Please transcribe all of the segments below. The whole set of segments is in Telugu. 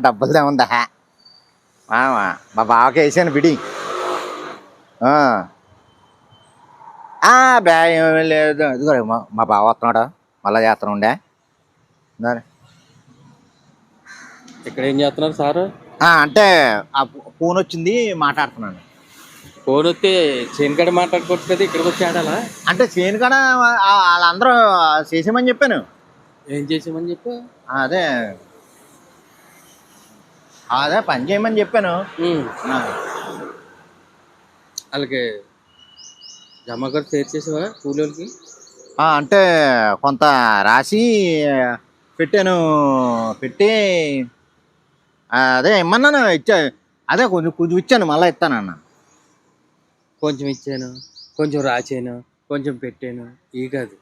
డబ్బులదే ఉందా మా బావకి వేసాను బిడి. ఏం లేదు, ఇదిగో మా బావ వస్తున్నాడు, మళ్ళా చేస్తాను ఉండే. ఇక్కడ ఏం చేస్తున్నారు సార్? అంటే ఆ ఫోన్ వచ్చింది, మాట్లాడుతున్నాను. ఫోన్ వస్తే చేను కాడ మాట్లాడుకోవచ్చు కదా, ఇక్కడికి వచ్చి ఆడాలా? అంటే చేను కాడ వాళ్ళందరూ చేసామని చెప్పాను. ఏం చేసామని చెప్పా? అదే అదే పని చేయమని చెప్పాను. వాళ్ళకి జమా ఖర్చు చేర్చేసావా కూలీలకి? అంటే కొంత రాసి పెట్టాను, పెట్టి అదే ఇమ్మన్నాను, ఇచ్చా. అదే కొంచెం కొంచెం ఇచ్చాను, మళ్ళీ ఇస్తానన్నా. కొంచెం ఇచ్చాను, కొంచెం రాచాను, కొంచెం పెట్టాను, ఈ కాదు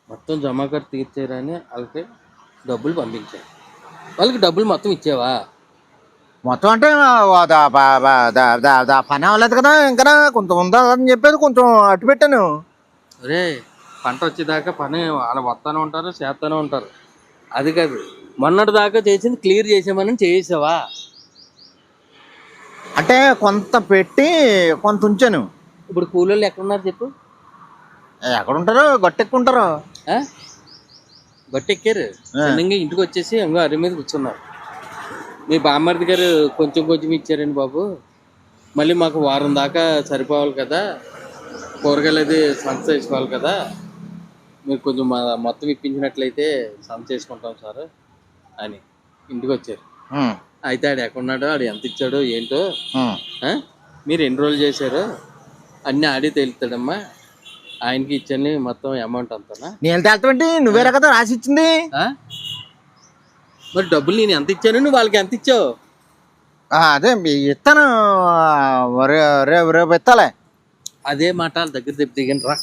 మొత్తం జమా ఖర్చు తీర్చారని వాళ్ళకి డబ్బులు పంపించాను. వాళ్ళకి డబ్బులు మొత్తం ఇచ్చావా? మొత్తం అంటే పని అవ్వలేదు కదా, ఇంకా కొంచెం ఉందా అని చెప్పేది కొంచెం అట్టు పెట్టాను. అరే పంట వచ్చేదాకా పని వాళ్ళు వస్తానే ఉంటారు, చేస్తానే ఉంటారు. అది కాదు, మొన్నటి దాకా చేసింది క్లియర్ చేసామని చేసావా? అంటే కొంత పెట్టి కొంత ఉంచాను. ఇప్పుడు కూలీళ్ళు ఎక్కడున్నారు చెప్పు? ఎక్కడుంటారు, గట్టెక్కుంటారు. గట్టెక్కారు, ఇంటికి వచ్చేసి ఇంకో అరి మీద కూర్చున్నారు. మీ బామ్మర్ది గారు కొంచెం కొంచెం ఇచ్చారండి బాబు, మళ్ళీ మాకు వారం దాకా సరిపోవాలి కదా, కూరగాయలు అది సంత చేసుకోవాలి కదా, మీరు కొంచెం మొత్తం ఇప్పించినట్లయితే సంత చేసుకుంటాం సార్ అని ఇంటికి వచ్చారు. అయితే ఆడు ఎక్కడున్నాడో, ఆడు ఎంత ఇచ్చాడో ఏంటో, మీరు ఎన్ని రోజులు చేశారో అన్నీ ఆడే తేలుతాడమ్మా. ఆయనకి ఇచ్చాను మొత్తం అమౌంట్ అంతా. నేను తేల్తాంటి, నువ్వేరా కదా రాసి ఇచ్చింది. మరి డబ్బులు నేను ఎంత ఇచ్చాను, నువ్వు వాళ్ళకి ఎంత ఇచ్చావు? అదే ఇస్తాను, రేపు ఇస్తాలే. అదే మాట వాళ్ళ దగ్గర దిగండి రా.